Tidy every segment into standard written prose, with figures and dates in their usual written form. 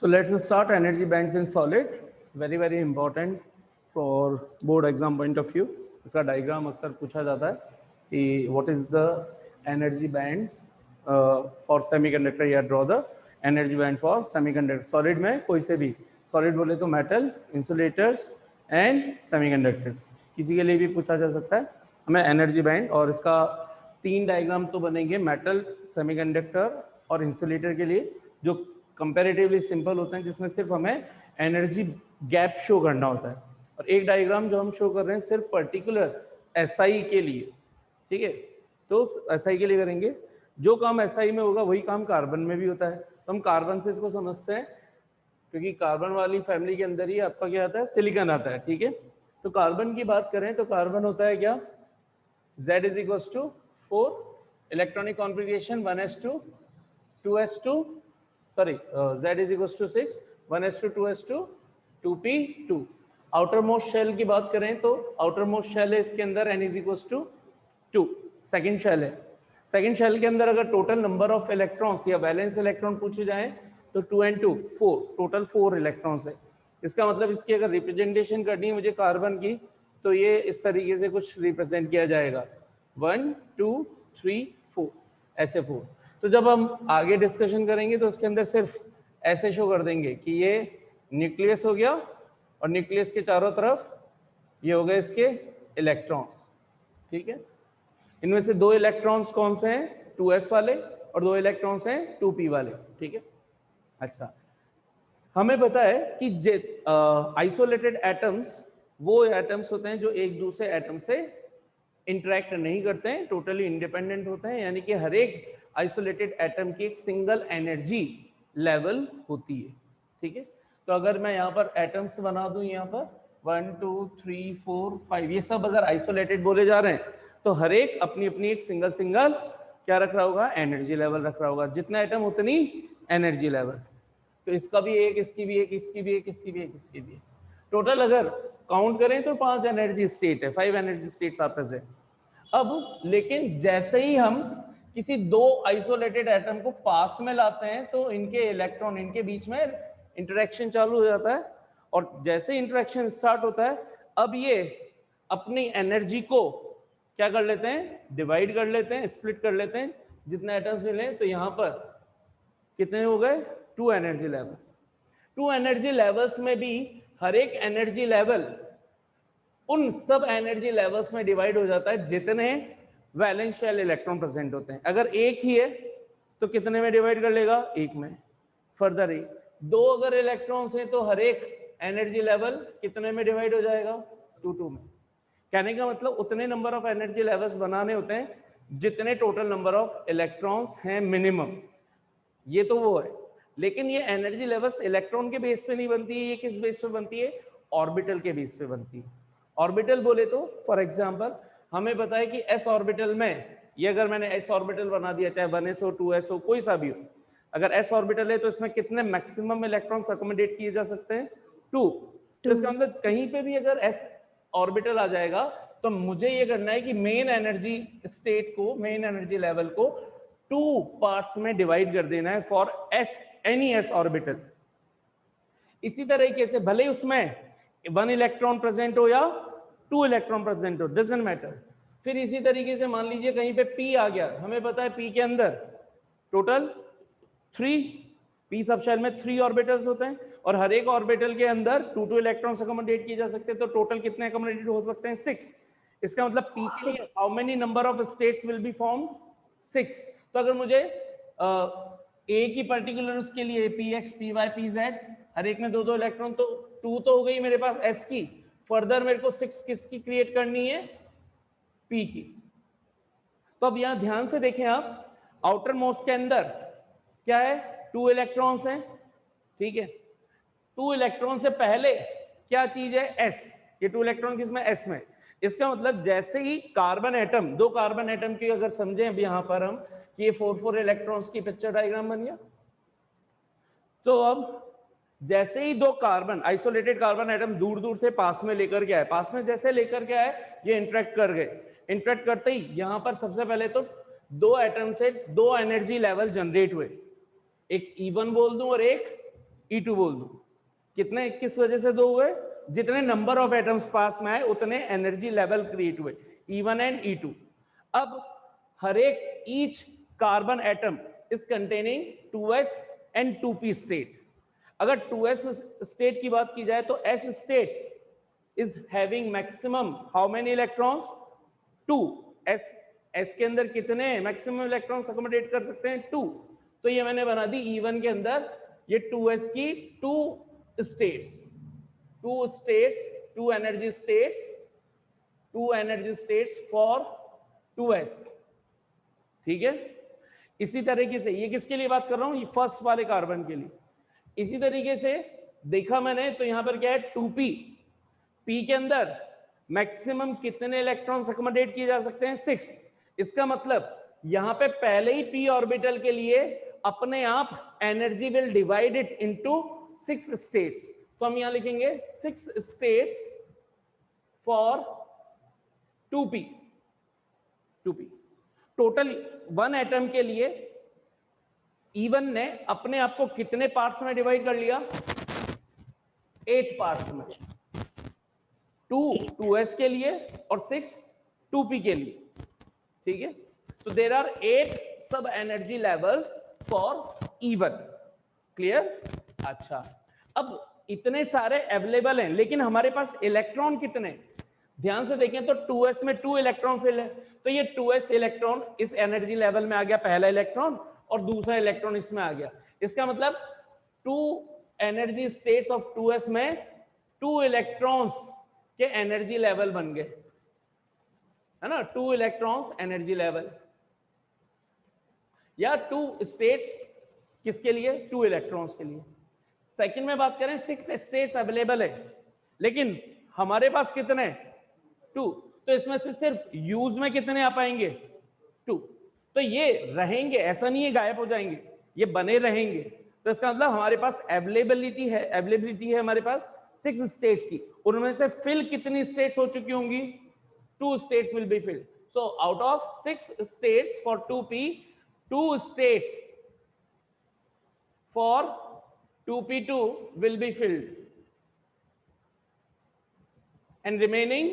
So let's start energy bands in solid. Very important for board exam point of view. इसका diagram अक्सर पूछा जाता है कि what is the energy bands for semiconductor या draw the energy band for semiconductor. Solid में कोई से भी solid बोले तो metal, insulators and semiconductors. किसी के लिए भी पूछा जा सकता है हमें energy band, और इसका 3 डायग्राम तो बनेंगे मेटल, सेमीकंडक्टर और इंसुलेटर के लिए, जो कंपैरेटिवली सिंपल होते हैं, जिसमें सिर्फ हमें एनर्जी गैप शो करना होता है, और एक डायग्राम जो हम शो कर रहे हैं सिर्फ पर्टिकुलर एसआई के लिए। ठीक है, तो एसआई के लिए करेंगे। जो काम एसआई में होगा वही काम कार्बन में भी होता है, तो हम कार्बन से इसको समझते हैं, क्योंकि कार्बन वाली फैमिली के अंदर ही आपका क्या आता है, सिलिकॉन आता है। ठीक है, तो कार्बन की बात करें तो कार्बन होता है क्या, Z is equals to 4, electronic configuration 1s2 2s2, sorry, Z is equals to 6, 1s2 2s2 2p2। Outermost shell की बात करें तो आउटर मोस्ट शेल है, इसके अंदर n is equals to 2, second shell है। सेकेंड शेल के अंदर अगर टोटल नंबर ऑफ इलेक्ट्रॉन्स या वैलेंस इलेक्ट्रॉन पूछे जाए तो 2 and 2 4, टोटल 4 इलेक्ट्रॉन्स है। इसका मतलब इसकी अगर रिप्रेजेंटेशन करनी है मुझे कार्बन की, तो ये इस तरीके से कुछ रिप्रेजेंट किया जाएगा, 1 2 3 4, ऐसे 4। तो जब हम आगे डिस्कशन करेंगे तो उसके अंदर सिर्फ ऐसे शो कर देंगे कि ये न्यूक्लियस हो गया, और न्यूक्लियस के चारों तरफ ये हो गए इसके इलेक्ट्रॉन्स। ठीक है, इनमें से 2 इलेक्ट्रॉन्स कौन से हैं, 2s वाले, और 2 इलेक्ट्रॉन्स हैं 2p वाले। ठीक है, अच्छा, हमें पता है कि आइसोलेटेड एटम्स वो एटम्स होते हैं जो एक दूसरे एटम से इंटरेक्ट नहीं करते हैं, टोटली इंडिपेंडेंट होते हैं, यानी कि हर एक आइसोलेटेड एटम की एक सिंगल एनर्जी लेवल होती है। ठीक है, तो अगर मैं यहाँ पर एटम्स बना दूं, यहाँ पर 1 2 3 4 5, ये सब अगर आइसोलेटेड बोले जा रहे हैं तो हर एक अपनी अपनी एक सिंगल क्या रख रहा होगा, एनर्जी लेवल रख रहा होगा। जितना एटम उतनी एनर्जी लेवल्स। तो इसका भी एक, इसकी भी एक, इसकी भी एक, इसकी भी एक, इसकी भी एक, टोटल अगर काउंट करें तो 5 एनर्जी स्टेट है, 5 एनर्जी स्टेट्स आपस है। अब लेकिन जैसे ही हम किसी 2 आइसोलेटेड एटम को पास में लाते हैं तो इनके इलेक्ट्रॉन, इनके बीच में इंटरेक्शन चालू हो जाता है, और जैसे इंटरेक्शन स्टार्ट होता है अब ये अपनी एनर्जी को क्या कर लेते हैं, डिवाइड कर लेते हैं, स्प्लिट कर लेते हैं। जितने एटम्स मिले तो यहाँ पर कितने हो गए, 2 एनर्जी लेवल्स। 2 एनर्जी लेवल्स में भी हर एक एनर्जी लेवल उन सब एनर्जी लेवल्स में डिवाइड हो जाता है जितने वैलेंस शेल इलेक्ट्रॉन प्रेजेंट होते हैं। अगर एक ही है तो कितने में डिवाइड कर लेगा, एक में। फर्दर एक 2 अगर इलेक्ट्रॉन्स हैं तो हर एक एनर्जी लेवल कितने में डिवाइड हो जाएगा, 2 में। कहने का मतलब उतने नंबर ऑफ एनर्जी लेवल्स बनाने होते हैं जितने टोटल नंबर ऑफ इलेक्ट्रॉन्स हैं मिनिमम। ये तो वो है, लेकिन ये एनर्जी लेवल्स इलेक्ट्रॉन के बेस पे नहीं बनती है, ये किस बेस पे बनती है, ऑर्बिटल के बेस पे बनती है। ऑर्बिटल बोले तो फॉर एग्जांपल हमें पता है कि s ऑर्बिटल में, ये अगर मैंने s ऑर्बिटल बना दिया, चाहे 1s हो 2s हो कोई सा भी हो, अगर s ऑर्बिटल है तो इसमें कितने मैक्सिमम इलेक्ट्रॉन्स अकोमोडेट किए जा सकते हैं, 2। तो इसका मतलब कहीं पे भी अगर s ऑर्बिटल आ जाएगा तो मुझे ये करना है कि मेन एनर्जी स्टेट को, मेन एनर्जी लेवल को 2 पार्ट्स में डिवाइड कर देना है फॉर एनी s ऑर्बिटल। इसी तरीके से भले उसमें 1 इलेक्ट्रॉन प्रेजेंट हो या 2 इलेक्ट्रॉन प्रेजेंट हो, डजंट मैटर। फिर इसी तरीके से मान लीजिए कहीं पे p आ गया, हमें पता है p के अंदर टोटल 3, p सब शेल में 3 ऑर्बिटल्स होते हैं, और हर एक ऑर्बिटल के अंदर 2 इलेक्ट्रॉन्स अकोमोडेट किए जा सकते हैं, तो टोटल कितने अकोमोडेट हो सकते हैं, 6। इसका मतलब p के लिए how many number of states will be form, 6। तो अगर मुझे a की पर्टिकुलर उसके लिए px py pz हर एक में 2 इलेक्ट्रॉन, तो 2 तो हो गई मेरे पास s की, फर्दर मेरे को 6 किसकी क्रिएट करनी है, p की। तो अब यहां ध्यान से देखें आप, आउटर मोस्ट के अंदर क्या है, 2 इलेक्ट्रॉन्स हैं। ठीक है, 2 इलेक्ट्रॉन से पहले क्या चीज है, s। ये 2 इलेक्ट्रॉन किसमें, s में। इसका मतलब जैसे ही कार्बन एटम, 2 कार्बन एटम की अगर समझें अब यहां पर हम कि ये 4 इलेक्ट्रॉन्स की पिक्चर डायग्राम बन गया, तो अब जैसे ही 2 कार्बन, आइसोलेटेड कार्बन एटम दूर दूर से पास में लेकर के आए, पास में जैसे लेकर के आए ये इंटरेक्ट कर गए। इंटरेक्ट करते ही यहां पर सबसे पहले तो 2 एटम से 2 एनर्जी लेवल जनरेट हुए, एक E1 बोल दूं और एक E2 बोल दूं। कितने, किस वजह से दो हुए? जितने नंबर ऑफ एटम्स पास में आए उतने एनर्जी लेवल क्रिएट हुए, E1 एंड E2। अब हर एक each carbon atom is containing 2s and 2p state. अगर 2s स्टेट की बात की जाए तो s state is having maximum how many electrons? 2। s के अंदर कितने मैक्सिमम इलेक्ट्रॉन्स अकोमोडेट कर सकते हैं? 2। तो ये मैंने बना दी E1 के अंदर ये 2s की 2 states, 2 energy states for 2s। ठीक है, इसी तरीके से ये किसके लिए बात कर रहा हूं? ये फर्स्ट वाले कार्बन के लिए। इसी तरीके से देखा मैंने तो यहां पर क्या है? 2p। p के अंदर मैक्सिमम कितने इलेक्ट्रॉन्स अकोमोडेट किए जा सकते हैं? 6। इसका मतलब यहां पे पहले ही p ऑर्बिटल के लिए अपने आप energy will divide it into 6 states. तो हम यहां लिखेंगे 6 states for 2p। Total 1 atom के लिए E1 ने अपने आप को कितने पार्ट्स में डिवाइड कर लिया? 8 पार्ट्स में। 2 2s के लिए और 6 2p के लिए। ठीक है, तो देयर आर 8 सब energy levels for E1। Clear? अच्छा, अब इतने सारे अवेलेबल हैं, लेकिन हमारे पास इलेक्ट्रॉन कितने? ध्यान से देखें तो 2s में 2 इलेक्ट्रॉन फिल है, तो ये 2s इलेक्ट्रॉन इस एनर्जी लेवल में आ गया, पहला इलेक्ट्रॉन, और दूसरा इलेक्ट्रॉन इसमें आ गया। इसका मतलब 2 एनर्जी स्टेट्स ऑफ 2s में 2 इलेक्ट्रॉन्स के एनर्जी लेवल बन गए, है ना? 2 इलेक्ट्रॉन्स एनर्जी लेवल, या 2 स्टेट्स किसके लिए? 2 इलेक्ट्रॉन्स के लिए। सेकंड में बात करें, 6 स्टेट्स अवेलेबल है, लेकिन हमारे पास कितने? 2। तो इसमें से सिर्फ यूज में कितने आ पाएंगे? 2। तो ये रहेंगे, ऐसा नहीं है गायब हो जाएंगे, ये बने रहेंगे। तो इसका मतलब हमारे पास अवेलेबिलिटी है हमारे पास 6 स्टेट्स की। उनमें से फिल कितनी स्टेट्स हो चुकी होंगी? 2 states will be filled. So out of 6 states for 2p, 2 states for 2p2 will be filled, and remaining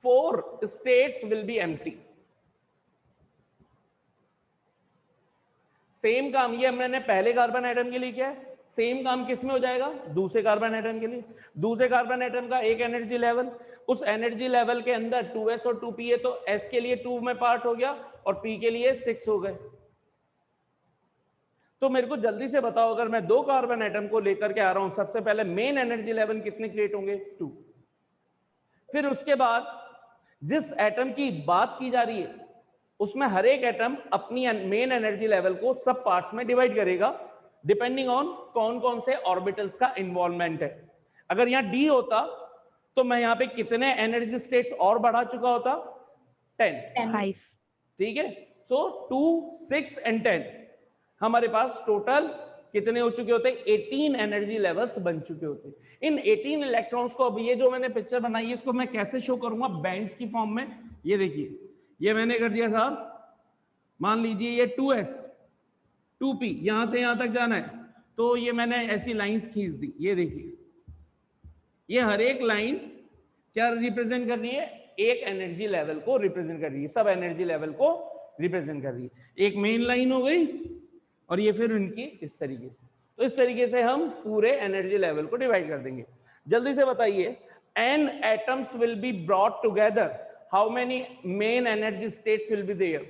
4 states will be empty. Same काम ये मैंने पहले कार्बन एटम के लिए किया है, सेम काम किस में हो जाएगा? दूसरे कार्बन एटम के लिए। दूसरे कार्बन एटम का एक एनर्जी लेवल, उस एनर्जी लेवल के अंदर 2s और 2p है, तो s के लिए 2 में पार्ट हो गया और p के लिए 6 हो गए। तो मेरे को जल्दी से बताओ, अगर मैं 2 कार्बन एटम को लेकर के आ रहा हूं, सबसे पहले मेन एनर्जी लेवल कितने क्रिएट होंगे? 2। फिर उसके बाद जिस एटम की बात की जा रही है उसमें हर एक एटम अपनी मेन एनर्जी लेवल को सब पार्ट्स में डिवाइड करेगा, डिपेंडिंग ऑन कौन कौन से ऑर्बिटल्स का इन्वॉल्वमेंट है। अगर यहां डी होता तो मैं यहां पे कितने एनर्जी स्टेट्स और बढ़ा चुका होता? 10। ठीक है, सो 2, 6 एंड 10 हमारे पास टोटल कितने हो चुके होते? 18 एनर्जी लेवल्स बन चुके होते। इन 18 इलेक्ट्रॉन्स को, अब ये जो मैंने पिक्चर बनाई है इसको मैं कैसे शो करूंगा? बैंड्स की फॉर्म में। ये देखिए, ये मैंने कर दिया साहब, मान लीजिए ये 2s 2p यहां से यहां तक जाना है, तो ये मैंने ऐसी लाइंस खींच दी। ये देखिए, ये हर एक लाइन क्या रिप्रेजेंट कर रही है? एक एनर्जी लेवल को रिप्रेजेंट कर रही है, सब एनर्जी लेवल को रिप्रेजेंट कर रही है। एक मेन लाइन हो गई और ये फिर उनकी इस तरीके से। तो इस तरीके से हम पूरे एनर्जी लेवल को डिवाइड कर देंगे। जल्दी से बताइए, n atoms will be brought together, how many main energy states will be there?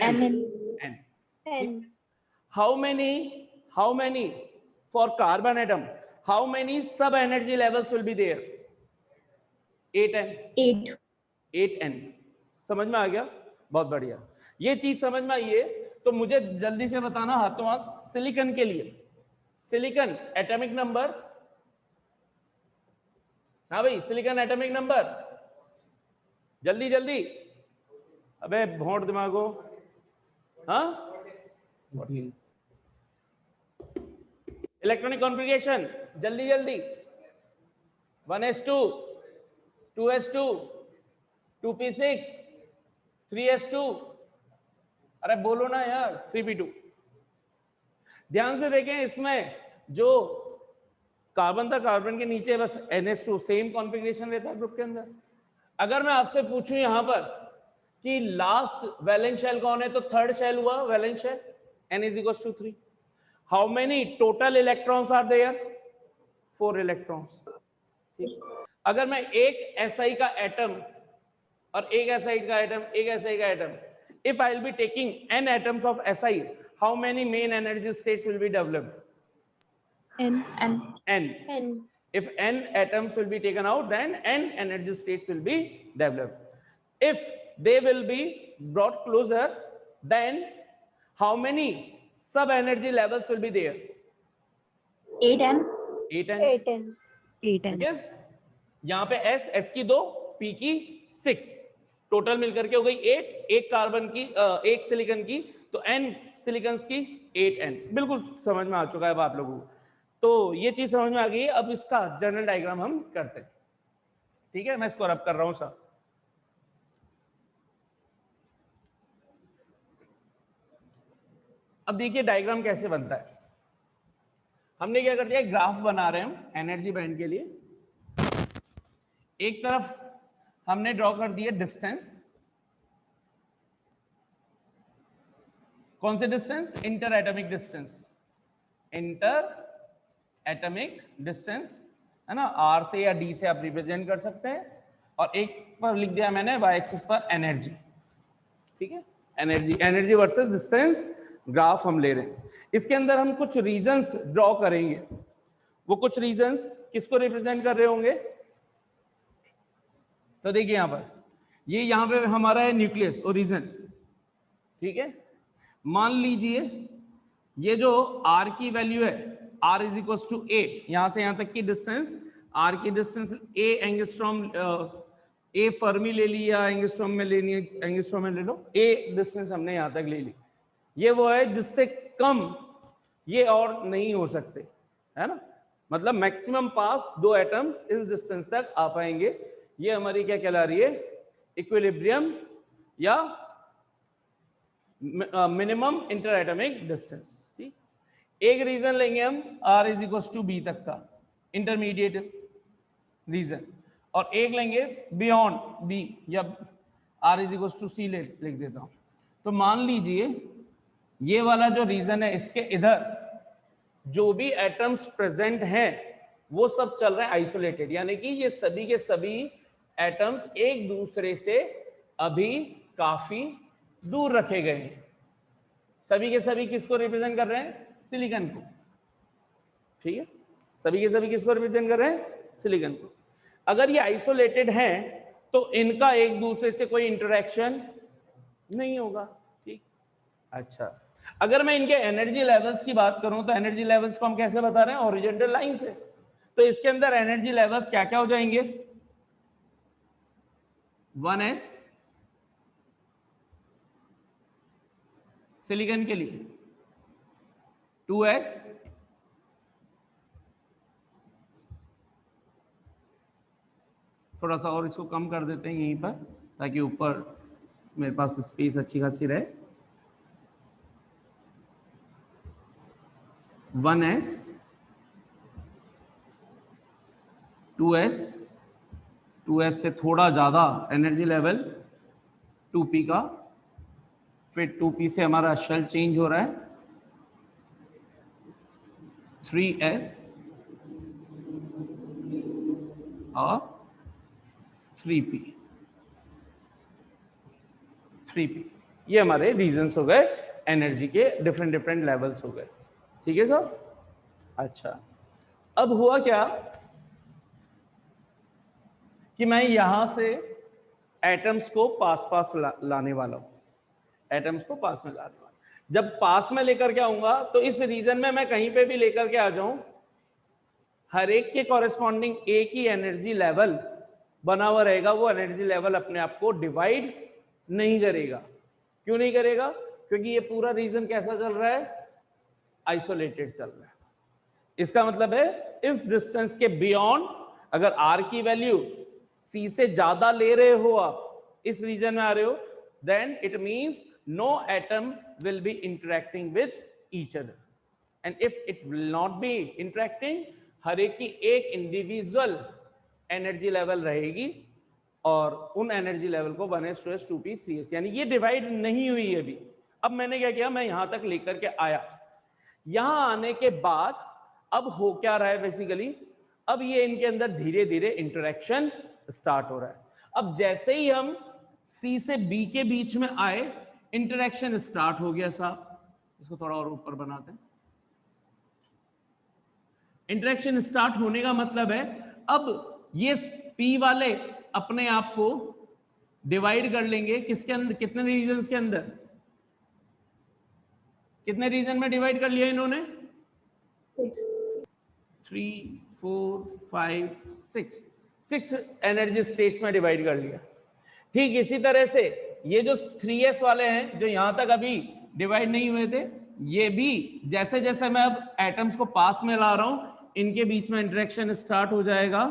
N. How many for carbon atom? How many sub energy levels will be there? 8n। समझ में आ गया? बहुत बढ़िया। ये चीज समझ में आई है तो मुझे जल्दी से बताना हाथों हाथ सिलिकॉन के लिए। सिलिकॉन एटॉमिक नंबर, हाँ भाई, सिलिकॉन एटॉमिक नंबर, जल्दी जल्दी। अबे भोंट दिमागो, हाँ? इलेक्ट्रॉनिक कॉन्फ़िगरेशन, जल्दी जल्दी। 1s2, 2s2, 2p6, 3s2, अरे बोलो ना यार, 3p2। ध्यान से देखें, इसमें जो कार्बन था कार्बन के नीचे बस NH2 सेम कॉन्फ़िगरेशन रहता है ग्रुप के अंदर। अगर मैं आपसे पूछूं यहां पर कि लास्ट वैलेंस शेल कौन है, तो थर्ड शेल हुआ valence shell, N = 3। How many total electrons are there? 4 electrons. ठीक, अगर मैं एक SI का एटम और एक एसाइड का एटम, एक एसआई का atom, if I will be taking n atoms of Si, how many main energy states will be developed? N. If n atoms will be taken out, then n energy states will be developed. If they will be brought closer, then how many sub energy levels will be there? 8n. Because यहाँ पे S की 2, P की 6, total मिलकर के हो गई 8, एक carbon की एक सिलिकॉन की, तो N सिलिकॉन्स की 8n। बिल्कुल समझ में आ चुका है अब आप लोगों को, तो ये चीज समझ में आ गई। अब इसका जनरल डायग्राम हम करते हैं। ठीक है, मैं इसको रब कर रहा हूं सर। अब देखिए डायग्राम कैसे बनता है। हमने क्या कर दिया, ग्राफ बना रहे हैं हम एनर्जी बैंड के लिए। एक तरफ हमने ड्रॉ कर दिया डिस्टेंस, कौन से distance? Inter atomic distance, inter atomic distance है ना, R से या D से आप रिप्रेजेंट कर सकते हैं। और एक पर लिख दिया मैंने y एक्सिस पर एनर्जी। ठीक है, एनर्जी वर्सेस डिस्टेंस ग्राफ हम ले रहे हैं। इसके अंदर हम कुछ रीजंस ड्रॉ करेंगे। वो कुछ रीजंस किसको रिप्रेजेंट कर रहे होंगे? तो देखिए यहां पर, ये यहां पे हमारा है न्यूक्लियस ओरिजिन। ठीक है, मान लीजिए ये जो R की वैल्यू है, R = A, यहां से यहां तक की डिस्टेंस, R की distance A angstrom, A Fermi ले ली या एंगस्ट्रॉम में लेनी है, एंगस्ट्रॉम में ले लो, A डिस्टेंस हमने यहां तक ले ली। ये वो है जिससे कम ये और नहीं हो सकते, है ना, मतलब मैक्सिमम पास 2 एटम इस डिस्टेंस तक आ पाएंगे। ये हमारी क्या कहला रही है? इक्विलिब्रियम या मिनिमम इंटर एटॉमिक डिस्टेंस। ठीक, एक रीजन लेंगे हम R = B तक का इंटरमीडिएट रीजन, और एक लेंगे बियॉन्ड B या R = C लिख देता हूं। तो मान लीजिए ये वाला जो रीजन है, इसके इधर जो भी एटम्स प्रेजेंट हैं वो सब चल रहे हैं आइसोलेटेड, यानी कि ये सभी के सभी एटम्स एक दूसरे से अभी काफी दूर रखे गए हैं। सभी के सभी किसको रिप्रेजेंट कर रहे हैं? सिलिकॉन को। ठीक है, सभी के सभी किसको रिप्रेजेंट कर रहे हैं? सिलिकॉन को। अगर ये आइसोलेटेड हैं तो इनका एक दूसरे से कोई इंटरेक्शन नहीं होगा। ठीक, अच्छा, अगर मैं इनके एनर्जी लेवल्स की बात करूं तो एनर्जी लेवल्स को हम कैसे बता रहे हैं? हॉरिजॉन्टल लाइन से। तो इसके अंदर एनर्जी लेवल्स क्या क्या हो जाएंगे? 1s सिलिकॉन के लिए, 2s थोड़ा सा और इसको कम कर देते हैं यहीं पर ताकि ऊपर मेरे पास स्पेस अच्छी खासी रहे, 1s 2s से थोड़ा ज़्यादा एनर्जी लेवल 2p का, फिर 2p से हमारा शेल चेंज हो रहा है 3s और 3p। ये हमारे रीजंस हो गए एनर्जी के, डिफरेंट लेवल्स हो गए। ठीक है सर, अच्छा, अब हुआ क्या कि मैं यहां से एटम्स को पास लाने वाला हूं, एटम्स को पास में लाने वाला। जब पास में लेकर के आऊंगा तो इस रीजन में मैं कहीं पे भी लेकर के आ जाऊं, हर एक के कॉरेस्पॉन्डिंग एक ही एनर्जी लेवल बना हुआ रहेगा। वो एनर्जी लेवल अपने आप को डिवाइड नहीं करेगा। क्यों नहीं करेगा? क्योंकि ये पूरा रीजन कैसा चल रहा है? आइसोलेटेड चल रहा है। इसका मतलब है इस डिस्टेंस के बियॉन्ड अगर R की वैल्यू C से ज्यादा ले रहे हो, आप इस रीजन में आ रहे हो, then it means no atom will be interacting with each other. And if it will not be interacting, हर एक की एक इंडिविजुअल एनर्जी लेवल रहेगी और उन एनर्जी लेवल को 1s 2s 2p 3s, यानी ये डिवाइड नहीं हुई है अभी। अब मैंने क्या किया, मैं यहां तक लेकर के आया, यहां आने के बाद अब हो क्या रहा है बेसिकली, अब ये इनके अंदर धीरे धीरे इंटरेक्शन स्टार्ट हो रहा है। अब जैसे ही हम C से B के बीच में आए, इंटरेक्शन स्टार्ट हो गया साहब। इसको थोड़ा और ऊपर बनाते हैं। इंटरेक्शन स्टार्ट होने का मतलब है अब ये P वाले अपने आप को डिवाइड कर लेंगे किसके अंदर, कितने रीजन्स के अंदर, कितने रीजन में डिवाइड कर लिया इन्होंने, 3 4 5 6 एनर्जी स्टेट्स में डिवाइड कर लिया। ठीक इसी तरह से ये जो 3s वाले हैं जो यहां तक अभी डिवाइड नहीं हुए थे, ये भी जैसे जैसे मैं अब एटम्स को पास में ला रहा हूं, इनके बीच में इंटरेक्शन स्टार्ट हो जाएगा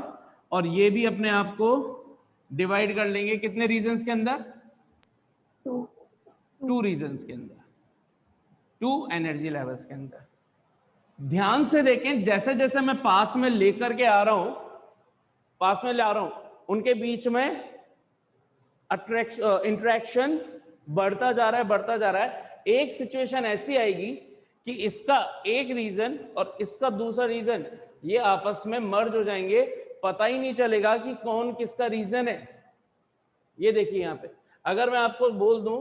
और ये भी अपने आप को डिवाइड कर लेंगे कितने रीजन्स के अंदर, 2 रीजन्स के अंदर, 2 एनर्जी लेवल्स के अंदर। ध्यान से देखें, जैसे जैसे मैं पास में लेकर के आ रहा हूं, पास में ला रहा हूं, उनके बीच में इंटरेक्शन बढ़ता जा रहा है, बढ़ता जा रहा है। एक सिचुएशन ऐसी आएगी कि इसका एक रीजन और इसका दूसरा रीजन ये आपस में मर्ज हो जाएंगे, पता ही नहीं चलेगा कि कौन किसका रीजन है। ये देखिए यहां पे अगर मैं आपको बोल दूं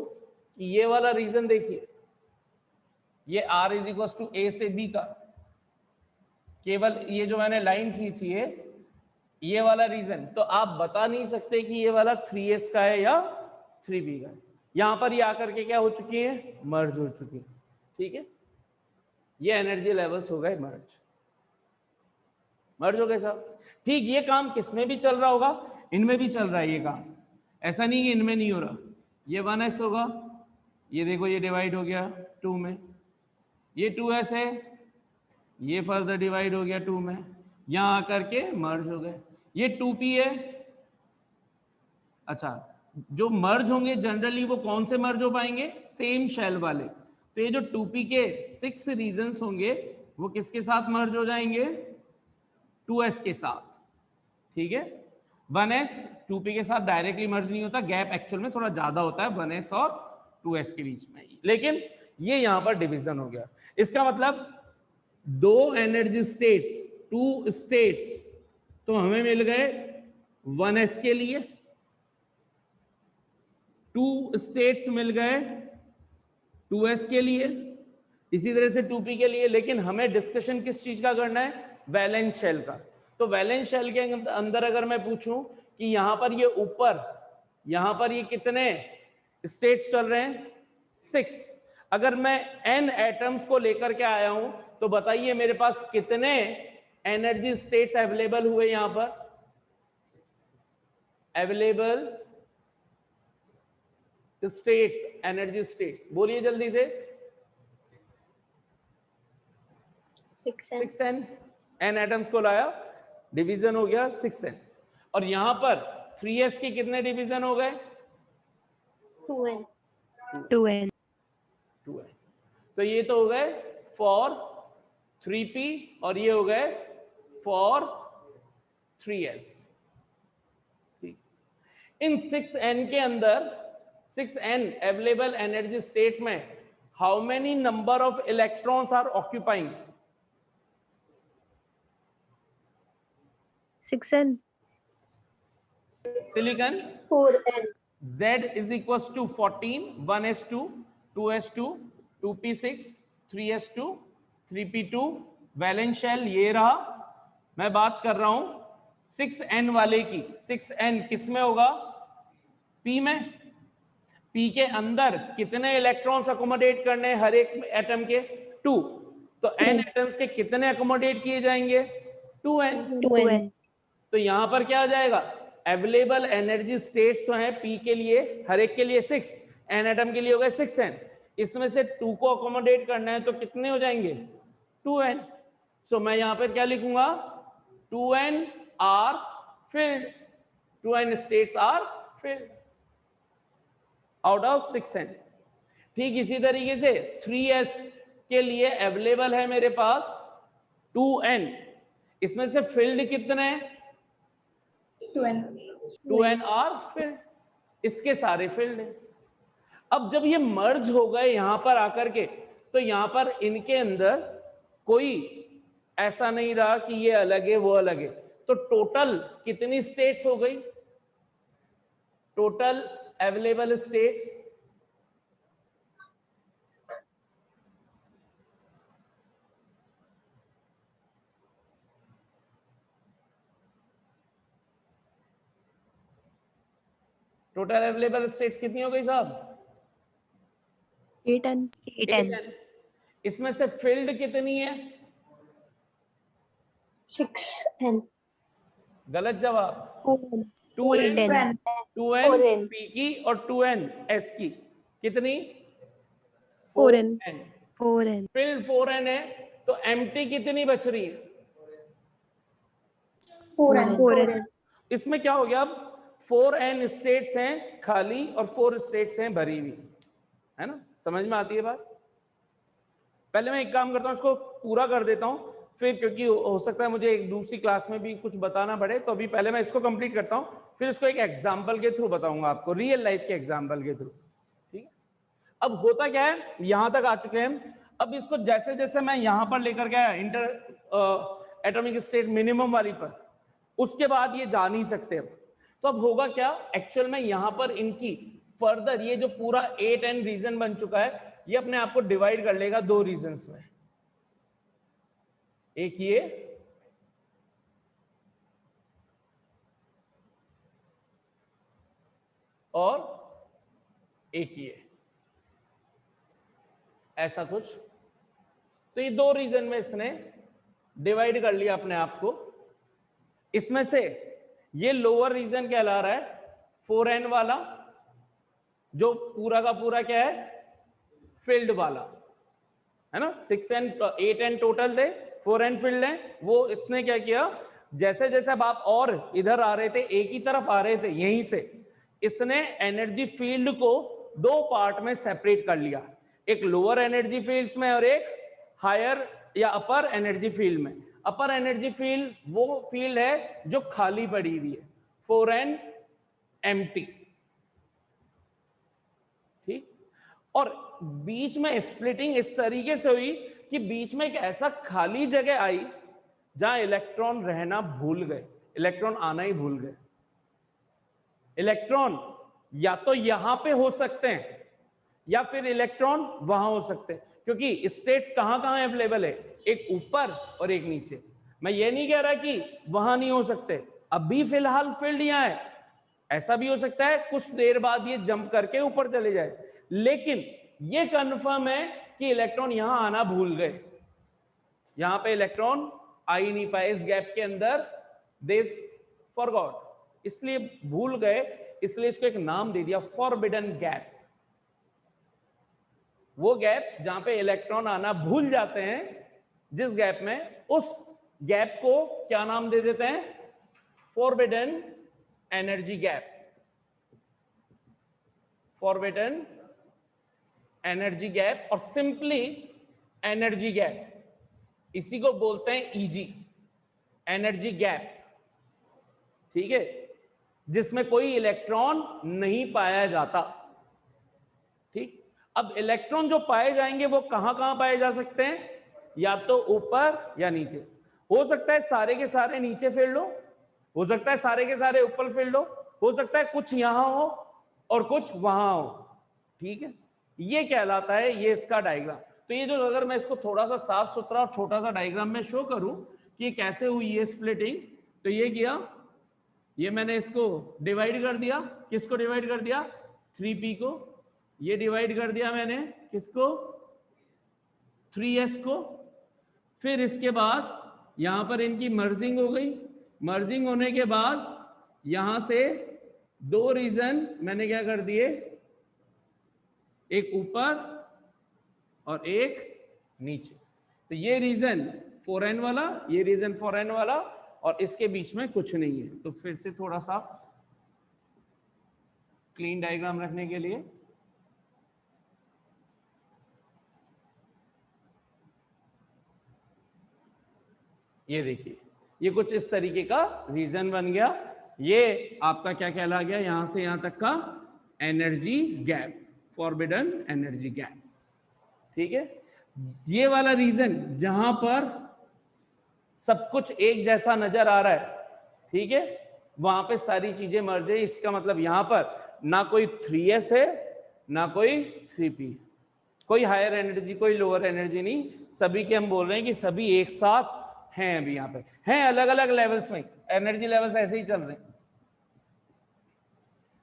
कि ये वाला रीजन देखिए, ये R is equal to A से B का, केवल ये जो मैंने लाइन खींची है ये वाला रीजन, तो आप बता नहीं सकते कि ये वाला 3s का है या 3b का है। यहां पर ये आकर के क्या हो चुकी है, मर्ज हो चुकी है। ठीक है, ये एनर्जी लेवल्स हो गए मर्ज, मर्ज हो गए साहब। ठीक, ये काम किसमें भी चल रहा होगा, इनमें भी चल रहा है ये काम, ऐसा नहीं कि इनमें नहीं हो रहा। ये 1s होगा, ये देखो ये डिवाइड हो गया 2 में, ये 2s है, ये फर्दर डिवाइड हो गया 2 में, यहां आकर के मर्ज हो गए। ये 2p है। अच्छा, जो मर्ज होंगे जनरली वो कौन से मर्ज हो पाएंगे, सेम शेल वाले। तो ये जो 2p के 6 रीजन्स होंगे वो किसके साथ मर्ज हो जाएंगे, 2s के साथ। ठीक है, 1s 2p के साथ डायरेक्टली मर्ज नहीं होता, गैप एक्चुअल में थोड़ा ज्यादा होता है 1s और 2s के बीच में, लेकिन ये यहां पर डिवीजन हो गया। इसका मतलब 2 एनर्जी स्टेट्स, 2 स्टेट्स तो हमें मिल गए 1s के लिए, 2 स्टेट्स मिल गए 2s के लिए, इसी तरह से 2p के लिए। लेकिन हमें डिस्कशन किस चीज का करना है, वैलेंस शेल का। तो वैलेंस शेल के अंदर अगर मैं पूछूं कि यहां पर ये ऊपर, यहां पर ये कितने स्टेट्स चल रहे हैं, 6। अगर मैं n एटम्स को लेकर के आया हूं तो बताइए मेरे पास कितने एनर्जी स्टेट्स अवेलेबल हुए, यहां पर अवेलेबल स्टेट्स, एनर्जी स्टेट्स, बोलिए जल्दी से, 6n। n एटम्स को लाया, डिवीजन हो गया 6n। और यहां पर 3s के कितने डिवीजन हो गए, 2n। 2n। तो ये तो हो गए फॉर 3p और ये हो गए फॉर 3s। ठीक, इन 6n के अंदर, 6n अवेलेबल एनर्जी स्टेट में how many number of electrons are occupying, 6n। Silicon 4n। Z is equals to 14, 1s2, 2s2, 2p6, 3s2, 3p2, valence shell ये रहा। मैं बात कर रहा हूं 6n वाले की, 6n किस में होगा, p में। p के अंदर कितने इलेक्ट्रॉन्स अकोमोडेट करने हैं हर एक एटम के, 2। तो n एटम्स के कितने अकोमोडेट किए जाएंगे, 2n। 2n। तो यहां पर क्या आ जाएगा, अवेलेबल एनर्जी स्टेट्स तो हैं p के लिए, हर एक के लिए 6, n एटम के लिए हो गए 6n, इसमें से 2 को अकोमोडेट करना है तो कितने हो जाएंगे, 2n। सो मैं यहां पर क्या लिखूंगा, 2n are filled, 2n states are filled out of 6n। ठीक इसी तरीके से 3s, के लिए अवेलेबल है मेरे पास 2n। इसमें से फील्ड कितने हैं? 2n 2n आर फील्ड, इसके सारे फील्ड हैं। अब जब ये मर्ज हो गए यहां पर आकर के, तो यहां पर इनके अंदर कोई ऐसा नहीं रहा कि ये अलग है वो अलग है। तो टोटल कितनी स्टेट्स हो गई? Total available states total available states कितनी हो गई साहब? 8n 8n। इसमें से फील्ड कितनी है? 6n गलत जवाब। 4n 2n 8n 2n 4n p की और 2n s की कितनी? 4n 4n। 4n field 4n है, तो एम्प्टी कितनी बच रही है? 4n इसमें क्या हो गया? अब 4n स्टेट्स हैं खाली और 4 स्टेट्स हैं भरी हुई, है ना? समझ में आती है बात? पहले मैं एक काम करता हूं, इसको पूरा कर देता हूं, फिर क्योंकि हो सकता है मुझे एक दूसरी क्लास में भी कुछ बताना पड़े, तो अभी पहले मैं इसको कंप्लीट करता हूं, फिर इसको एक एग्जांपल के थ्रू बताऊंगा आपको, रियल लाइफ के एग्जांपल के थ्रू। ठीक है? अब होता क्या है, यहां तक आ चुके हैं हम। अब इसको जैसे जैसे मैं यहां पर लेकर गया इंटर एटॉमिक स्टेट मिनिमम वाली पर, उसके बाद ये जा नहीं सकते। अब तो अब होगा क्या, एक्चुअल में यहां पर इनकी फर्दर ये जो पूरा 8n रीजन बन चुका है, ये अपने आप को डिवाइड कर लेगा 2 रीजन्स में। एक ये और एक ये, ऐसा कुछ। तो ये 2 रीजन में इसने डिवाइड कर लिया अपने आप को। इसमें से ये लोअर रीजन कहला रहा है 4n वाला, जो पूरा का पूरा क्या है, फील्ड वाला, है ना? 6n 8n टोटल थे, 4n फील्ड है। वो इसने क्या किया, जैसे जैसे अब आप और इधर आ रहे थे, एक ही तरफ आ रहे थे यहीं से, इसने एनर्जी फील्ड को 2 पार्ट में सेपरेट कर लिया, एक लोअर एनर्जी फील्ड्स में और एक हायर या अपर एनर्जी फील्ड में। अपर एनर्जी फील्ड वो फील्ड है जो खाली पड़ी हुई है, 4n एम्प्टी। ठीक? और बीच में स्प्लिटिंग इस तरीके से हुई कि बीच में एक ऐसा खाली जगह आई जहां इलेक्ट्रॉन रहना भूल गए, इलेक्ट्रॉन आना ही भूल गए। इलेक्ट्रॉन या तो यहां पे हो सकते हैं या फिर इलेक्ट्रॉन वहां हो सकते हैं, क्योंकि स्टेट्स कहां कहां अवेलेबल है, एक ऊपर और एक नीचे। मैं ये नहीं कह रहा कि वहां नहीं हो सकते, अभी फिलहाल फील्ड यहां है, ऐसा भी हो सकता है कुछ देर बाद ये जंप करके ऊपर चले जाए, लेकिन ये कंफर्म है कि इलेक्ट्रॉन यहां आना भूल गए, यहां पे इलेक्ट्रॉन आ ही नहीं पाए इस गैप के अंदर, दे फॉरगॉट, इसलिए भूल गए, इसलिए इसको एक नाम दे दिया फॉरबिडन गैप। वो गैप जहां पे इलेक्ट्रॉन आना भूल जाते हैं, जिस गैप में, उस गैप को क्या नाम दे देते हैं, forbidden energy gap. Forbidden energy gap और सिंपली एनर्जी गैप, इसी को बोलते हैं ईजी, एनर्जी गैप। ठीक है? जिसमें कोई इलेक्ट्रॉन नहीं पाया जाता। ठीक? अब इलेक्ट्रॉन जो पाए जाएंगे वो कहां कहां पाए जा सकते हैं, या तो ऊपर या नीचे। हो सकता है सारे के सारे नीचे फील्ड हो सकता है सारे के सारे ऊपर फील्ड हो सकता है कुछ यहां हो और कुछ वहां हो। ठीक है? ये कहलाता है, ये इसका डायग्राम। तो ये जो, अगर मैं इसको थोड़ा सा साफ सुथरा और छोटा सा डायग्राम में शो करूं कि कैसे हुई है स्प्लिटिंग, तो ये किया, ये मैंने इसको डिवाइड कर दिया, किसको डिवाइड कर दिया, 3p को, ये डिवाइड कर दिया मैंने किसको, 3s को। फिर इसके बाद यहां पर इनकी मर्जिंग हो गई, मर्जिंग होने के बाद यहां से 2 रीजन मैंने क्या कर दिए, एक ऊपर और एक नीचे। तो ये रीजन 4n वाला, ये रीजन 4n वाला, और इसके बीच में कुछ नहीं है। तो फिर से थोड़ा सा क्लीन डायग्राम रखने के लिए ये देखिए, ये कुछ इस तरीके का रीजन बन गया। ये आपका क्या कहला गया, यहां से यहां तक का energy gap, forbidden energy gap. ठीक है, ये वाला रीजन जहां पर सब कुछ एक जैसा नजर आ रहा है, ठीक है, वहां पे सारी चीजें मर्ज है। इसका मतलब यहां पर ना कोई 3s है ना कोई 3p, कोई हायर एनर्जी कोई लोअर एनर्जी नहीं, सभी के हम बोल रहे हैं कि सभी एक साथ हैं। अभी यहाँ पे हैं अलग अलग लेवल्स में, एनर्जी लेवल्स ऐसे ही चल रहे हैं,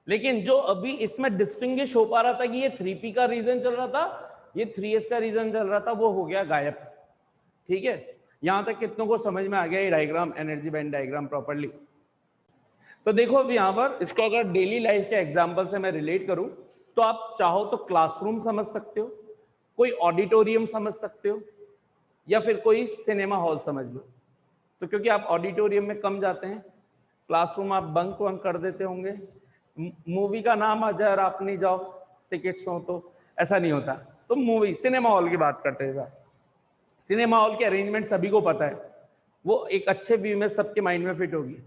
लेकिन जो अभी इसमें डिस्टिंग्विश हो पा रहा था कि ये 3p का रीजन चल रहा था, ये 3s का रीजन चल रहा था, वो हो गया गायब। ठीक है, यहां तक कितनों को समझ में आ गया ये diagram, energy band diagram properly? तो देखो अभी यहां पर इसको अगर डेली लाइफ के एग्जांपल से मैं रिलेट करूं तो आप चाहो तो क्लासरूम समझ सकते हो, कोई ऑडिटोरियम समझ सकते हो, या फिर कोई सिनेमा हॉल समझ लो। तो क्योंकि आप ऑडिटोरियम में कम जाते हैं, क्लासरूम आप बंक वंक कर देते होंगे, मूवी का नाम आ जाए और आप नहीं जाओ, टिकट्स हो तो ऐसा नहीं होता। तो मूवी सिनेमा हॉल की बात करते हैं सर। सिनेमा हॉल के अरेंजमेंट सभी को पता है, वो एक अच्छे व्यू में सबके माइंड में फिट होगी।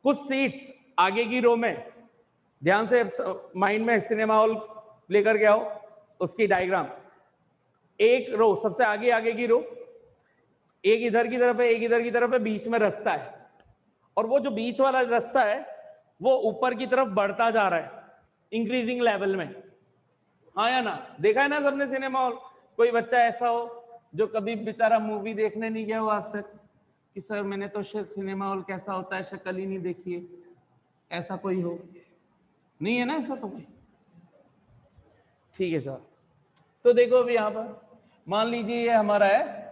कुछ सीट्स आगे की रो में, ध्यान से माइंड में सिनेमा हॉल लेकर के आओ, उसकी डायग्राम, एक रो सबसे आगे आगे की रो, एक इधर की तरफ है एक इधर की तरफ है, बीच में रास्ता है, और वो जो बीच वाला रास्ता है वो ऊपर की तरफ बढ़ता जा रहा है इंक्रीजिंग लेवल में। हाँ या ना, देखा है ना सबने सिनेमा हॉल? कोई बच्चा ऐसा हो जो कभी बेचारा मूवी देखने नहीं गया हो आज तक, कि सर मैंने तो सिनेमा हॉल कैसा होता है शक्ल ही नहीं देखी है, ऐसा कोई हो? नहीं है ना ऐसा तो कोई? ठीक है सर। तो देखो अभी यहां पर मान लीजिए ये हमारा है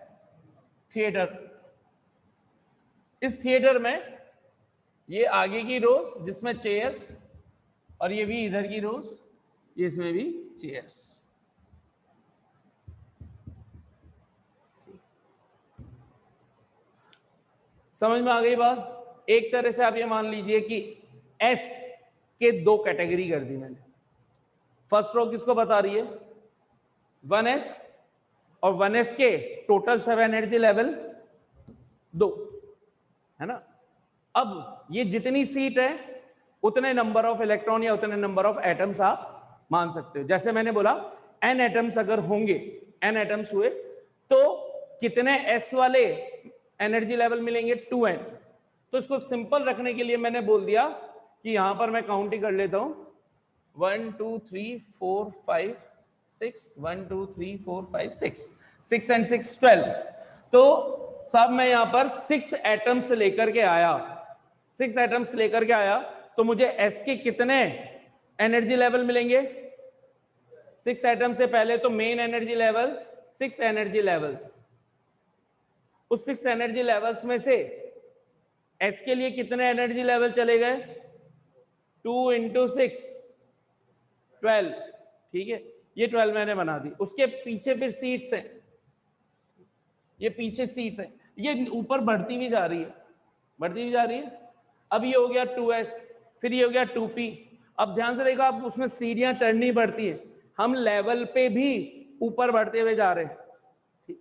थिएटर। इस थिएटर में ये आगे की रोज जिसमें चेयर्स, और ये भी इधर की रोज, ये इसमें भी चेयर्स। समझ में आ गई बात? एक तरह से आप ये मान लीजिए कि एस के दो कैटेगरी कर दी मैंने। फर्स्ट रो किसको बता रही है? 1s, और 1s के टोटल सब एनर्जी लेवल 2 है ना। अब ये जितनी सीट है उतने नंबर ऑफ इलेक्ट्रॉन या उतने नंबर ऑफ एटम्स आप मान सकते हो। जैसे मैंने बोला n एटम्स अगर होंगे, n एटम्स हुए तो कितने s वाले एनर्जी लेवल मिलेंगे? 2n। तो इसको सिंपल रखने के लिए मैंने बोल दिया कि यहां पर मैं काउंट ही कर लेता हूं, 1 2 3 4 5 6, 1 2 3 4 5 6, 6 and 6 12। तो साहब मैं यहां पर 6 एटम्स लेकर के आया, 6 एटम्स लेकर के आया, तो मुझे s के कितने एनर्जी लेवल मिलेंगे? 6 एटम से पहले तो main energy level 6 energy levels, उस 6 एनर्जी लेवल्स में से s के लिए कितने एनर्जी लेवल चले गए? 2 × 6 12। ठीक है, ये 12 मैंने बना दी। उसके पीछे फिर सीट्स हैं, ये पीछे सीट्स हैं, ये ऊपर बढ़ती भी जा रही है, बढ़ती भी जा रही है। अब ये हो गया 2s, फिर ये हो गया 2p। अब ध्यान से देखो, आप उसमें सीढ़ियां चढ़नी पड़ती है, हम लेवल पे भी ऊपर बढ़ते हुए जा रहे हैं।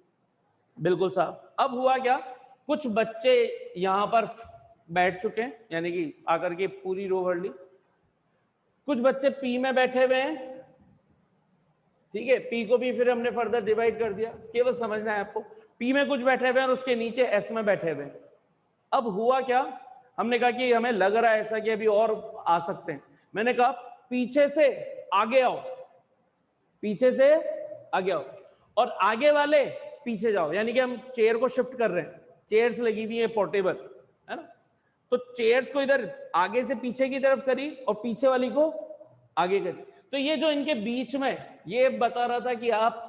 बिल्कुल साहब। अब हुआ क्या, कुछ बच्चे यहां पर बैठ चुके हैं, यानी कि आकर के पूरी रो भर ली। कुछ बच्चे पी में बैठे हुए हैं, ठीक है, पी को भी फिर हमने फर्दर डिवाइड कर दिया, केवल समझना है आपको। पी में कुछ बैठे हुए हैं और उसके नीचे एस में बैठे हुए हैं। अब हुआ क्या, हमने कहा कि हमें लग रहा है ऐसा कि अभी और आ सकते हैं। मैंने कहा पीछे से आगे आओ, पीछे से आगे आओ, और आगे वाले पीछे जाओ, यानी कि हम चेयर को शिफ्ट कर रहे हैं। चेयर्स लगी हुई है पोर्टेबल, है ना, तो चेयर्स को इधर आगे से पीछे की तरफ करी और पीछे वाली को आगे करी। तो ये जो इनके बीच में ये बता रहा था कि आप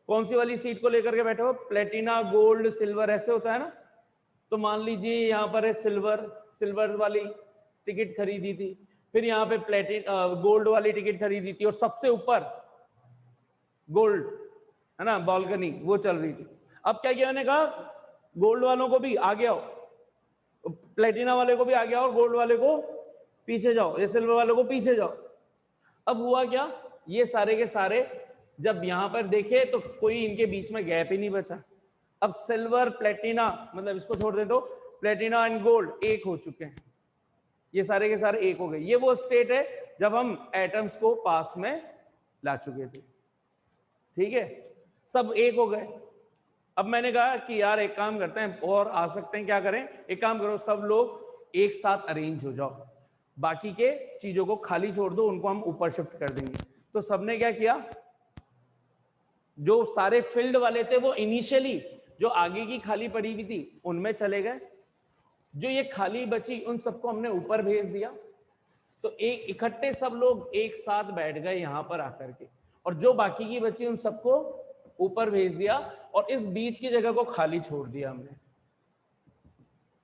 कौन सी वाली सीट को लेकर के बैठे हो, प्लेटिना, गोल्ड, सिल्वर, ऐसे होता है ना। तो मान लीजिए यहां पर है सिल्वर, सिल्वर वाली टिकट खरीदी थी, फिर यहाँ पे गोल्ड वाली टिकट खरीदी थी, और सबसे ऊपर गोल्ड, है ना, बालकनी वो चल रही थी। अब क्या किया, मैंने कहा गोल्ड वालों को भी आगे आओ, प्लेटिना वाले को भी आगे आओ, और गोल्ड वाले को पीछे जाओ, ये सिल्वर वाले को पीछे जाओ। अब हुआ क्या, ये सारे के सारे जब यहां पर देखे तो कोई इनके बीच में गैप ही नहीं बचा। अब सिल्वर प्लेटिना, मतलब इसको छोड़ दे तो प्लेटिना एंड गोल्ड एक हो चुके हैं, ये सारे के सारे एक हो गए। ये वो स्टेट है जब हम एटम्स को पास में ला चुके थे, ठीक है, सब एक हो गए। अब मैंने कहा कि यार एक काम करते हैं और आ सकते हैं, क्या करें, एक काम करो सब लोग एक साथ अरेंज हो जाओ, बाकी के चीजों को खाली छोड़ दो, उनको हम ऊपर शिफ्ट कर देंगे। तो सबने क्या किया, जो सारे फील्ड वाले थे वो इनिशियली जो आगे की खाली पड़ी हुई थी उनमें चले गए, जो ये खाली बची उन सबको हमने ऊपर भेज दिया। तो एक इकट्ठे सब लोग एक साथ बैठ गए यहां पर आकर के, और जो बाकी की बची उन सबको ऊपर भेज दिया, और इस बीच की जगह को खाली छोड़ दिया हमने,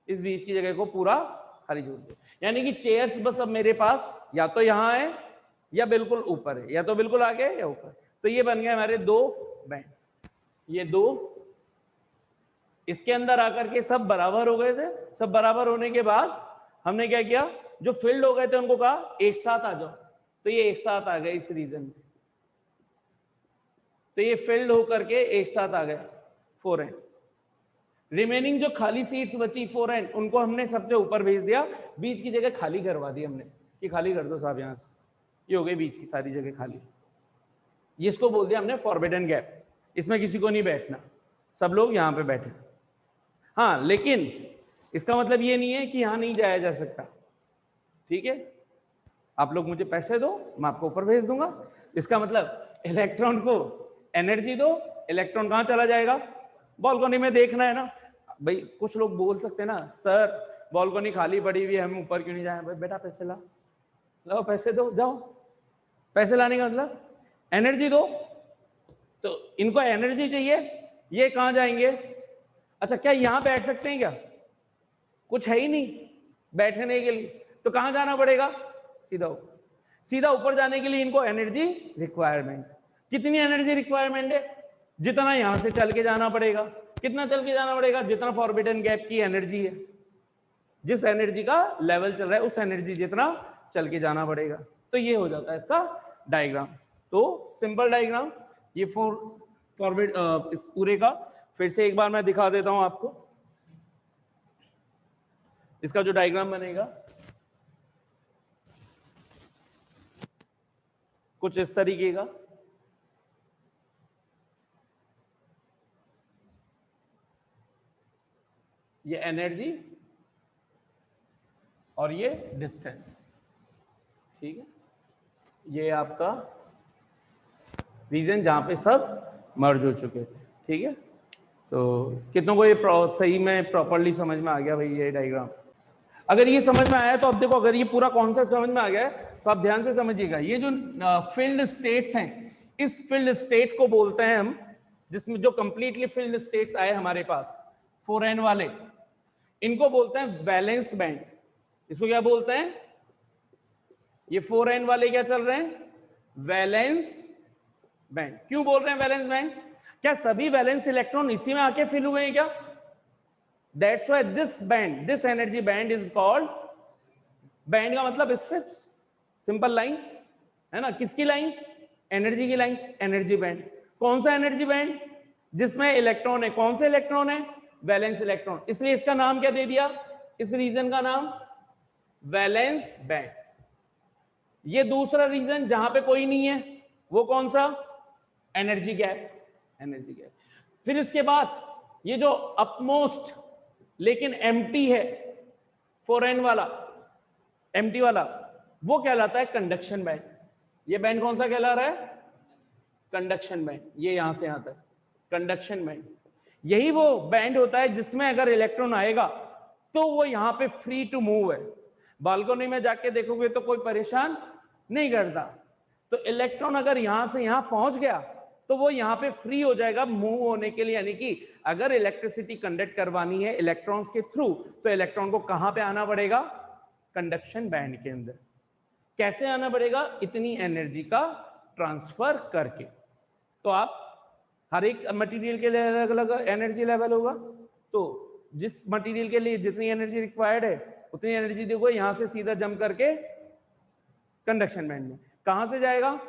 इस बीच की जगह को पूरा खाली छोड़ दिया। यानी कि चेयर्स बस अब मेरे पास या तो यहां है या बिल्कुल ऊपर है, या तो बिल्कुल आगे या ऊपर। तो ये बन गए हमारे दो बैंड, ये दो, इसके अंदर आकर के सब बराबर हो गए थे। सब बराबर होने के बाद हमने क्या किया, जो फील्ड हो गए थे उनको कहा एक साथ आ जाओ, तो ये एक साथ आ गए इस रीजन में, तो ये फील्ड होकर के एक साथ आ गए 4n। रिमेनिंग जो खाली सीट्स बची 4n उनको हमने सबसे ऊपर भेज दिया, बीच की जगह खाली करवा दी हमने कि खाली कर दो साहब यहां से, ये हो गई बीच की सारी जगह खाली। ये इसको बोल दिया हमने फॉरबिडन गैप, इसमें किसी को नहीं बैठना, सब लोग यहां पे बैठे। हाँ, लेकिन इसका मतलब ये नहीं है कि यहां नहीं जाया जा सकता, ठीक है, आप लोग मुझे पैसे दो मैं आपको ऊपर भेज दूंगा। इसका मतलब इलेक्ट्रॉन को एनर्जी दो, इलेक्ट्रॉन कहां चला जाएगा, बालकनी में देखना है ना भाई। कुछ लोग बोल सकते हैं ना, सर बालकनी खाली पड़ी हुई है हम ऊपर क्यों नहीं जाए, भाई बेटा पैसे लाओ पैसे दो, जाओ, पैसे लाने का मतलब एनर्जी दो। तो इनको एनर्जी चाहिए, ये कहां जाएंगे, अच्छा क्या यहां बैठ सकते हैं क्या, कुछ है ही नहीं बैठने के लिए, तो कहां जाना पड़ेगा, सीधा ऊपर। सीधा ऊपर जाने के लिए इनको एनर्जी रिक्वायरमेंट, कितनी एनर्जी रिक्वायरमेंट है, जितना यहां से चल के जाना पड़ेगा। कितना चल के जाना पड़ेगा, जितना फॉरबिडन गैप की एनर्जी है, जिस एनर्जी का लेवल चल रहा है उस एनर्जी जितना चल के जाना पड़ेगा। तो ये हो जाता है इसका डायग्राम। तो सिंपल डायग्राम ये फॉरबिड इस पूरे का फिर से एक बार मैं दिखा देता हूं आपको। इसका जो डायग्राम बनेगा कुछ इस तरीके का, ये एनर्जी और ये डिस्टेंस, ठीक है, ये आपका रीजन जहां पे सब मर्ज हो चुके थे, ठीक है। तो कितनों को ये सही में प्रॉपर्ली समझ में आ गया भाई ये डायग्राम। अगर ये समझ में आया तो अब देखो, अगर ये पूरा कॉन्सेप्ट समझ में आ गया तो आप ध्यान से समझिएगा। ये जो फील्ड स्टेट्स हैं, इस फील्ड स्टेट को बोलते हैं हम, जिसमें जो कंप्लीटली फील्ड स्टेट्स आए हमारे पास 4n वाले, इनको बोलते हैं वैलेंस बैंड। इसको क्या बोलते हैं, ये 4n वाले क्या चल रहे हैं, वैलेंस बैंड। क्यों बोल रहे हैं वैलेंस बैंड, क्या सभी वैलेंस इलेक्ट्रॉन इसी में आके फिल हुए हैं क्या, that's why this band, this energy band is called, band का मतलब स्ट्रिप्स, सिंपल लाइंस है ना, किसकी लाइंस, एनर्जी की लाइंस, एनर्जी बैंड। कौन सा एनर्जी बैंड, जिसमें इलेक्ट्रॉन है, कौन से इलेक्ट्रॉन है, वैलेंस इलेक्ट्रॉन, इसलिए इसका नाम क्या दे दिया, इस रीजन का नाम वैलेंस बैंड। ये दूसरा रीजन जहां पे कोई नहीं है वो कौन सा, एनर्जी गैप, एनर्जी गैप। फिर इसके बाद ये जो अपमोस्ट लेकिन एम्प्टी है 4n वाला, एम्प्टी वाला, वो कहलाता है कंडक्शन बैंड। ये बैंड कौन सा कहला रहा है, कंडक्शन बैंड। ये यहां से आता है कंडक्शन बैंड। यही वो बैंड होता है जिसमें अगर इलेक्ट्रॉन आएगा तो वो यहां पे फ्री टू मूव है। बालकनी में जाके देखोगे तो कोई परेशान नहीं करता, तो इलेक्ट्रॉन अगर यहां से यहां पहुंच गया तो वो यहां पे फ्री हो जाएगा मूव होने के लिए। यानी कि अगर इलेक्ट्रिसिटी कंडक्ट करवानी है इलेक्ट्रॉन्स के थ्रू, तो इलेक्ट्रॉन को कहां पे आना पड़ेगा, कंडक्शन बैंड के अंदर। कैसे आना पड़ेगा, इतनी एनर्जी का ट्रांसफर करके। तो आप हर एक मटेरियल के लिए अलग अलग एनर्जी लेवल होगा, तो जिस मटेरियल के लिए जितनी एनर्जी रिक्वायर्ड है उतनी एनर्जी देखो यहां से सीधा जंप करके कंडक्शन बैंड में। कहां से जाएगा,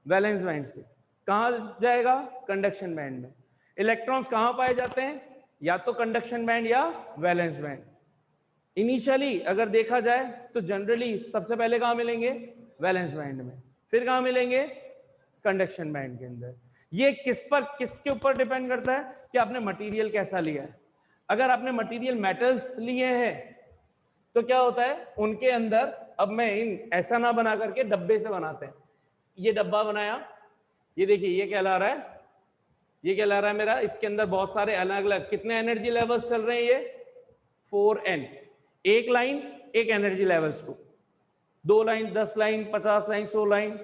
वैलेंस बैंड से। कहां जाएगा, कंडक्शन बैंड में। इलेक्ट्रॉन्स कहां पाए जाते हैं, या तो कंडक्शन बैंड या वैलेंस बैंड। इनिशियली अगर देखा जाए तो जनरली सबसे पहले कहाँ मिलेंगे? वैलेंस बैंड में, फिर कहाँ मिलेंगे? कंडक्शन बैंड के अंदर। ये किसके ऊपर डिपेंड करता है कि आपने मटेरियल कैसा लिया है। अगर आपने मटेरियल मेटल्स लिए हैं तो क्या होता है उनके अंदर, अब मैं इन ऐसा ना बना करके डब्बे से बनाते हैं, ये डब्बा बनाया, ये देखिए ये क्या ला रहा है, ये क्या ला रहा है मेरा, इसके अंदर बहुत सारे अलग अलग कितने एनर्जी लेवल्स चल रहे हैं, ये 4n, एक लाइन एक एनर्जी लेवल्स को, 2 line 10 line 50 line 100 line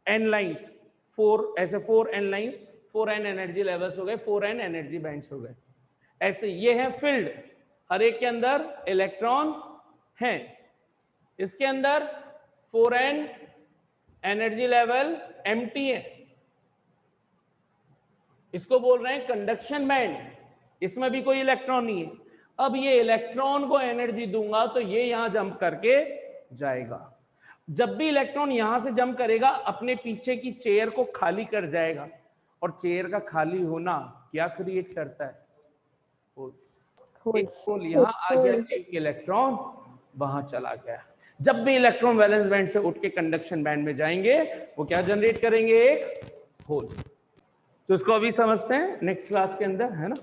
n lines, 4 ऐसे 4n lines, 4n energy levels हो गए, 4n एनर्जी बैंड्स हो गए। ऐसे ये है फील्ड, हर एक के अंदर इलेक्ट्रॉन हैं, इसके अंदर 4n एनर्जी लेवल एम्प्टी है, इसको बोल रहे हैं कंडक्शन बैंड, इसमें भी कोई इलेक्ट्रॉन नहीं है। अब ये इलेक्ट्रॉन को एनर्जी दूंगा तो ये यहां जंप करके जाएगा, जब भी इलेक्ट्रॉन यहां से जंप करेगा अपने पीछे की चेयर को खाली कर जाएगा, और चेयर का खाली होना क्या क्रिएट करता है? एक होल यहां आ गया, एक इलेक्ट्रॉन वहां चला गया। जब भी इलेक्ट्रॉन वैलेंस बैंड से उठ के कंडक्शन बैंड में जाएंगे वो क्या जनरेट करेंगे? एक होल। तो इसको अभी समझते हैं नेक्स्ट क्लास के अंदर, है ना।